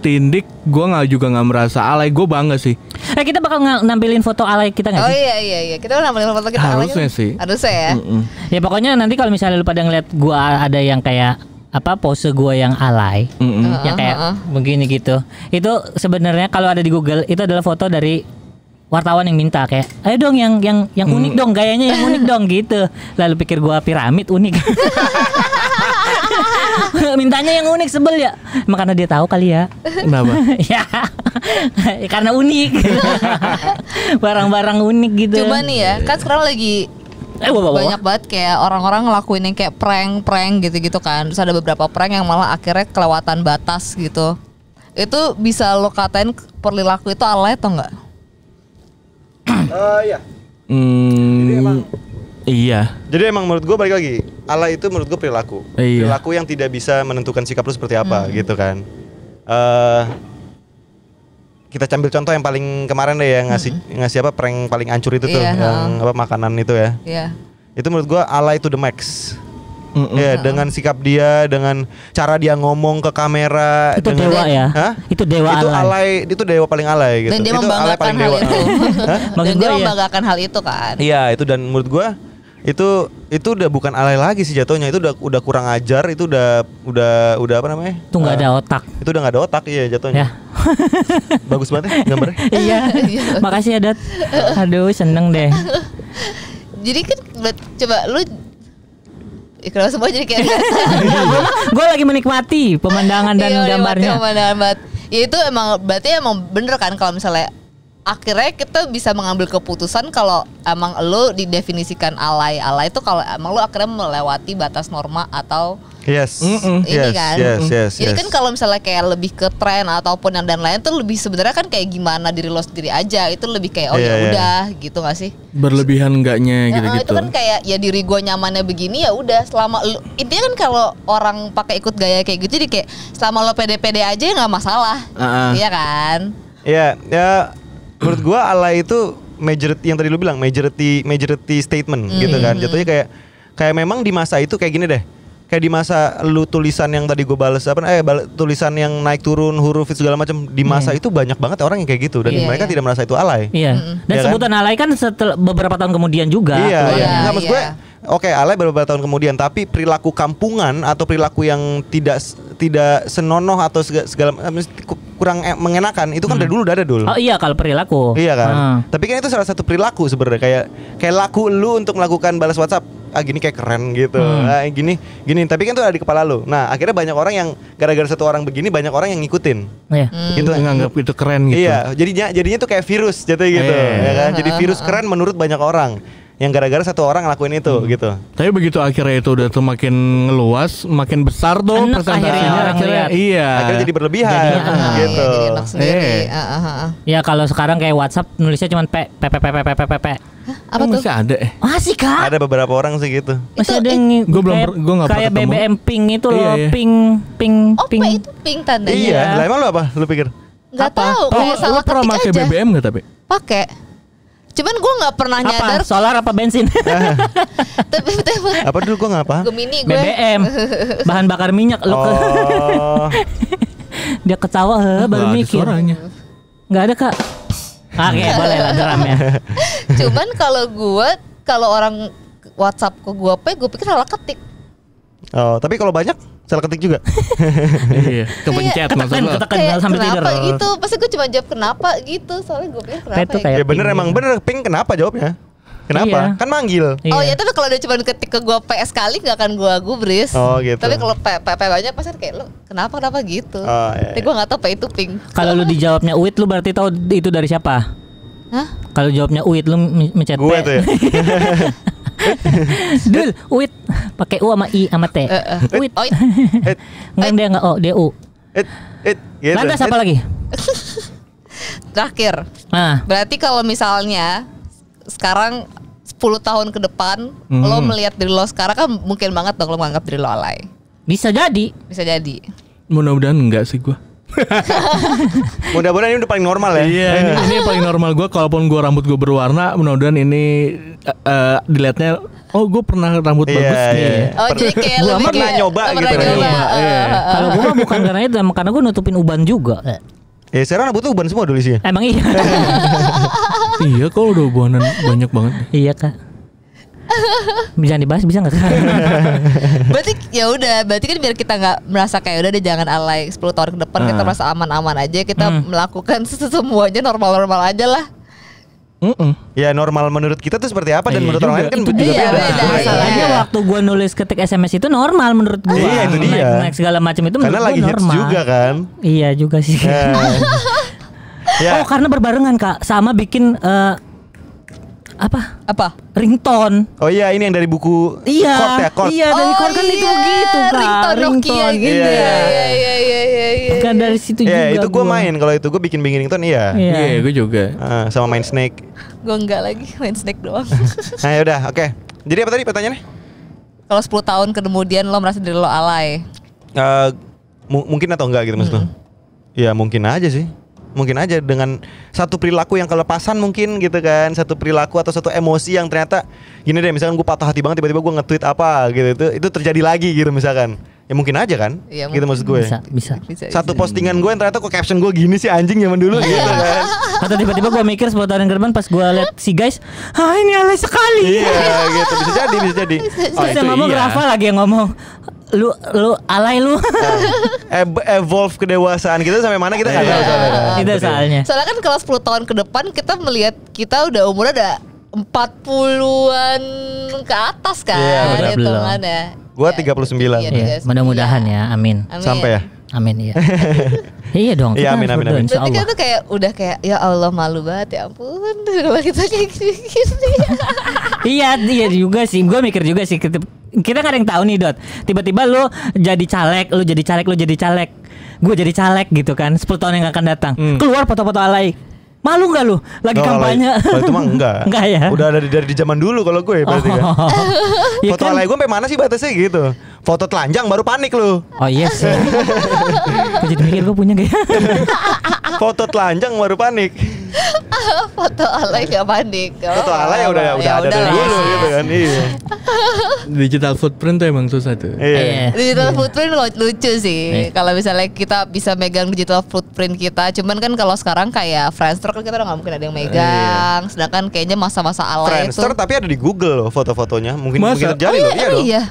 Tindik gue juga nggak merasa alay, gue bangga sih. Kita bakal nampilin foto alay kita nggak sih? Oh iya, kita nampilin foto kita. Harusnya sih. Harusnya ya. Ya pokoknya nanti kalau misalnya lu pada ngeliat gue ada yang kayak pose gue yang alay, yang kayak begini gitu. Itu sebenarnya kalau ada di Google itu adalah foto dari wartawan yang minta kayak ayo dong yang unik dong, gayanya yang unik dong gitu. Lalu pikir gua piramid unik. Mintanya yang unik, sebel ya. Emang karena dia tahu kali ya. Kenapa? Ya karena unik. Barang-barang unik gitu. Coba nih ya, kan sekarang lagi banyak banget kayak orang-orang ngelakuin yang kayak prank gitu kan. Terus ada beberapa prank yang malah akhirnya kelewatan batas gitu. Itu bisa lo katain perilaku itu alay atau enggak? Iya. Jadi emang Iya. Jadi emang menurut gue balik lagi, alay itu menurut gue perilaku. Iya. Perilaku yang tidak bisa menentukan sikap lu seperti apa gitu kan. Kita ambil contoh yang paling kemarin deh yang ngasih apa prank paling hancur itu tuh yang apa makanan itu ya. Iya. Itu menurut gue alay to the max. Ya, dengan sikap dia, dengan cara dia ngomong ke kamera, itu dengan, dewa ya. Hah? Itu dewa itu alay. Itu dewa paling alay gitu. Dan dia itu membanggakan hal dewa. itu. Dan dia Iya. membanggakan hal itu kan. Iya, itu dan menurut gua itu udah bukan alay lagi sih jatuhnya. Itu udah kurang ajar, itu udah apa namanya? Itu nggak ada otak. Itu udah nggak ada otak iya jatuhnya. Ya. Bagus banget ya gambarnya. Iya. Makasih ya, Dat. Aduh, seneng deh. Jadi kan coba lu kenapa semua jadi kayak Gue lagi menikmati pemandangan dan gambarnya. Pemandangan banget. Ya itu berarti emang bener kan kalau misalnya akhirnya kita bisa mengambil keputusan kalau emang lu didefinisikan alay itu kalau emang lu akhirnya melewati batas norma atau Yes. ini kan. Yes. Jadi kan kalau misalnya kayak lebih ke tren ataupun yang dan lain tuh lebih sebenarnya kan kayak gimana diri lo sendiri aja. Itu lebih kayak udah gitu gak sih? Berlebihan enggaknya gitu-gitu. Itu kan kayak ya diri gue nyamannya begini ya udah selama lu, intinya kan kalau orang pakai ikut gaya kayak gitu jadi kayak selama lo pede-pede aja ya nggak masalah. Iya kan? Iya, ya menurut gua alay itu majority yang tadi lu bilang majority statement gitu kan. Jatuhnya kayak memang di masa itu kayak gini deh. Kayak di masa lu tulisan yang tadi gue balas tulisan yang naik turun huruf itu segala macam di masa itu banyak banget orang yang kayak gitu dan mereka tidak merasa itu alay. Iya. Dan ya sebutan kan? Alay kan setelah beberapa tahun kemudian juga. Iya. Nggak maksud gue. Oke, alay beberapa tahun kemudian, tapi perilaku kampungan atau perilaku yang tidak senonoh atau segala kurang mengenakan itu kan dari dulu udah ada dulu. Oh iya kalau perilaku. Iya kan. Tapi kan itu salah satu perilaku sebenarnya kayak laku lu untuk melakukan balas WhatsApp. Gini kayak keren gitu. Gini tapi kan itu ada di kepala lu. Nah, akhirnya banyak orang yang gara-gara satu orang begini banyak orang yang ngikutin. Iya. Gitu nganggap itu keren gitu. Iya, jadinya tuh kayak virus jatuh gitu, ya kan. Jadi virus keren menurut banyak orang. Yang gara-gara satu orang ngelakuin itu gitu. Tapi begitu akhirnya itu udah tuh makin ngeluas, makin besar tuh presentasinya akhirnya akhirnya jadi berlebihan gitu. Ya kalau sekarang kayak WhatsApp nulisnya cuma p. Apa tuh? Masih ada Masih Kak? Ada beberapa orang sih gitu. Masih ada yang gue nggak kayak BBM pink itu loh, pink. Oh, itu pink tandanya. Iya, lah emang lu apa? Lu pikir? Gak tahu, kayak salah ketik aja. Lu pernah pakai BBM nggak tapi? Pakai. Cuman gue nggak pernah nyadar. Solar apa bensin? Tapi apa dulu gue nggak paham. Gemini gue. BBM, bahan bakar minyak. Dia ketawa, baru mikir. Nggak ada Kak. Oke, boleh lah dramnya. Cuman kalau orang WhatsApp ke gue pikir salah ketik. Oh, tapi kalau banyak salah ketik juga. Iya, kepencet maksudnya. Kayak sambil kenapa tidur. Gitu? Pasti gue cuma jawab kenapa gitu. Soalnya gue pikir kenapa ya bener emang bener pink kenapa jawabnya? Kenapa? Kan manggil. Oh iya, tapi kalau dia cuma ketik ke gue PS sekali gak akan gue gubris. Oh gitu. Tapi kalau PP banyak pasti kayak lu kenapa gitu. Tapi gue gak tahu P itu pink. Kalau lu dijawabnya Uit lu berarti tahu itu dari siapa? Hah? Kalau jawabnya Uit lu mencet gue tuh ya. Dul, Uit pakai U sama I sama T. Uit. Enggak dia dia U. Gitu. Lantas apa lagi? Terakhir. Berarti kalau misalnya sekarang 10 tahun ke depan lo melihat diri lo sekarang kan mungkin banget dong lo menganggap diri lo alay. Bisa jadi. Mudah-mudahan enggak sih gue. Mudah-mudahan ini udah paling normal ya. Iya, ini paling normal gue. Kalaupun gue rambut gue berwarna, mudah-mudahan ini dilihatnya gue pernah rambut bagus nih. Oh jadi kayak gue pernah nyoba gitu. Kalau gue mah bukan karena itu, karena gue nutupin uban juga. Sekarang rambut lu uban semua dulu isinya. Emang iya. Iya, kalau udah ubanan banyak banget. Iya Kak. Bisa dibahas bisa nggak Kak? Berarti ya udah, berarti kan biar kita nggak merasa kayak udah deh jangan alay 10 tahun ke depan kita merasa aman-aman aja, kita melakukan semuanya normal-normal aja lah. Ya normal menurut kita tuh seperti apa dan menurut orang lain kan juga beda. Masalahnya waktu gue nulis ketik SMS itu normal menurut gue. Iya itu dia. Naik segala macam itu karena lagi hits juga kan. Iya juga sih. Oh karena berbarengan Kak sama bikin apa? Ringtone. Oh iya ini yang dari buku Chord. Iya dari Chord kan itu begitu Kak. Ringtone gitu. Iya. Kan dari situ juga. Iya itu gue main, kalau itu gue bikin ringtone iya. Iya gue juga. Sama main Snake. Gue enggak lagi main Snake doang. Nah yaudah oke. Jadi apa tadi pertanyaannya? Kalau 10 tahun kemudian lo merasa diri lo alay. Mungkin atau enggak gitu maksud lo? Ya mungkin aja sih. Mungkin aja dengan satu perilaku yang kelepasan mungkin gitu kan. Satu perilaku atau satu emosi yang ternyata gini deh, misalkan gue patah hati banget tiba-tiba gue nge-tweet apa gitu, itu terjadi lagi gitu misalkan. Ya mungkin aja kan, ya, gitu maksud gue. Bisa. Satu postingan gue yang ternyata kok caption gue gini sih anjing zaman dulu gitu kan. Atau tiba-tiba gue mikir 10 tahun ke depan pas gue liat si guys, ini alay sekali. Iya gitu, bisa jadi. Terus yang ngomong Rafa lagi yang ngomong, lu alay lu. Evolve kedewasaan kita sampai mana kita nggak tahu Itu soalnya. Soalnya kan kalau 10 tahun ke depan kita melihat kita udah umurnya udah 40-an ke atas kan, hitungannya. Gua 39. Iya, mudah-mudahan ya, amin. Sampai ya. Amin ya. Iya dong. Iya amin. Berarti kan tuh kayak udah kayak ya Allah malu banget ya ampun kalau kita kayak gini. Iya juga sih. Gue mikir juga sih. Kita gak ada yang tahu nih Dot. Tiba-tiba lu jadi caleg, lu jadi caleg. Gue jadi caleg gitu kan. 10 tahun yang akan datang. Keluar foto-foto alay. Malu gak lu? Lagi kampanye. Kalau itu mah enggak. Enggak ya. Udah ada dari zaman dulu kalau gue berarti kan. Foto kan? alay gue sampai mana sih batasnya gitu. Foto telanjang baru panik lu. Oh iya sih. Gue jadi mikir gue punya gak ya? Foto telanjang baru panik. Foto alay gak panik. Foto alay udah ada dari dulu gitu kan. Iya. Digital footprint tuh emang susah tuh. Iya. Digital footprint lucu sih. Kalau misalnya kita bisa megang digital footprint kita, cuman kan kalau sekarang kayak Friendster kan kita udah gak mungkin ada yang megang. Sedangkan kayaknya masa-masa alay itu Friendster tapi ada di Google loh foto-fotonya. Mungkin terjadi loh. Iya dong. Iya.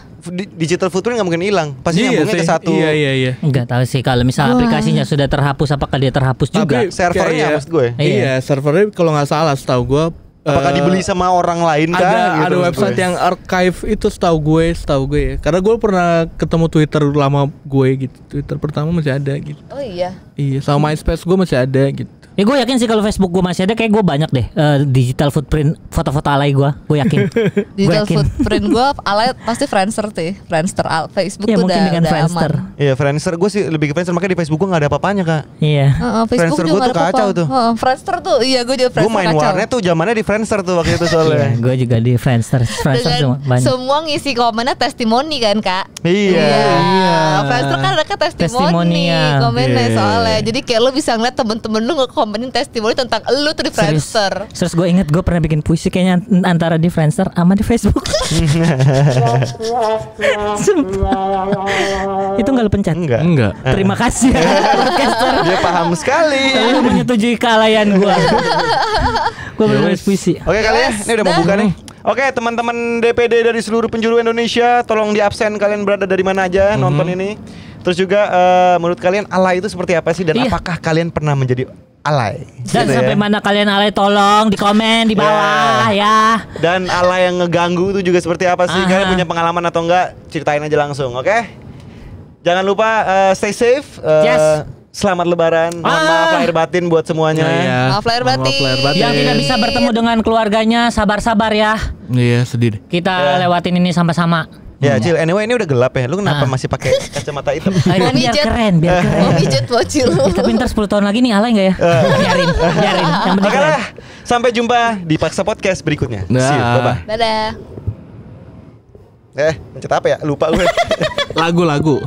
Digital footprint gak mungkin hilang. Pasti nyambungnya ke satu. Iya. Enggak tahu sih kalau misalnya aplikasinya sudah terhapus, apakah dia terhapus juga? Tapi servernya maksud gue. Iya, servernya kalau nggak salah setahu gue. Apakah dibeli sama orang lain kah? Ada website yang archive itu setahu gue ya. Karena gue pernah ketemu Twitter lama gue gitu. Twitter pertama masih ada gitu. Oh iya. Iya, sama MySpace gue masih ada gitu. Ya gue yakin sih kalau Facebook gue masih ada, kayak gue banyak deh digital footprint foto-foto alay gue yakin. Digital footprint gue alay pasti Friendster tuh. Friendster Facebook ya, tuh mungkin dengan udah Friendster. aman. Iya Friendster gue sih lebih ke Friendster, makanya di Facebook gue gak ada apa-apanya kak. Iya. Facebook Friendster juga gue tuh kacau tuh. Friendster tuh iya gue juga Friendster kacau. Gue main warnet tuh zamannya di Friendster tuh waktu itu soalnya. Iya, gue juga di Friendster semua banyak. Semua ngisi komennya testimoni kan kak. Iya. Friendster kan ada testimoni komennya soalnya. Jadi kayak lo bisa ngeliat temen-temen lu nge-komenin testimoni tentang lu tuh di Friendster. Terus gue inget gue pernah bikin puisi kayaknya antara di Friendster sama di Facebook. Itu nggak lo pencet? Enggak. Terima kasih podcaster. Dia paham sekali. Lu menyetujui kealayan gue. Gue bernulis puisi. Oke kali ya, ini udah mau buka nih. Oke teman-teman DPD dari seluruh penjuru Indonesia, tolong di absen kalian berada dari mana aja nonton ini. Terus juga menurut kalian alay itu seperti apa sih, dan apakah kalian pernah menjadi alay? Dan gitu sampai mana kalian alay, tolong di komen di bawah ya. Dan alay yang ngeganggu itu juga seperti apa sih? Kalian punya pengalaman atau enggak? Ceritain aja langsung, oke? Jangan lupa stay safe. Selamat Lebaran. Mohon maaf lahir batin buat semuanya. Maaf lahir batin. Yang tidak bisa bertemu dengan keluarganya, sabar-sabar ya. Iya, sedih deh. Kita lewatin ini sama-sama. Ya, Cil, anyway ini udah gelap ya. Lu kenapa masih pakai kacamata hitam? Biar keren. Mau pijet bocil. Tapi ntar 10 tahun lagi nih alay gak ya? Biarin. Yang penting keren. Sampai jumpa di Paksa Podcast berikutnya. Nah. See you, bye-bye. Dadah. Mencet apa ya? Lupa gue. Lagu.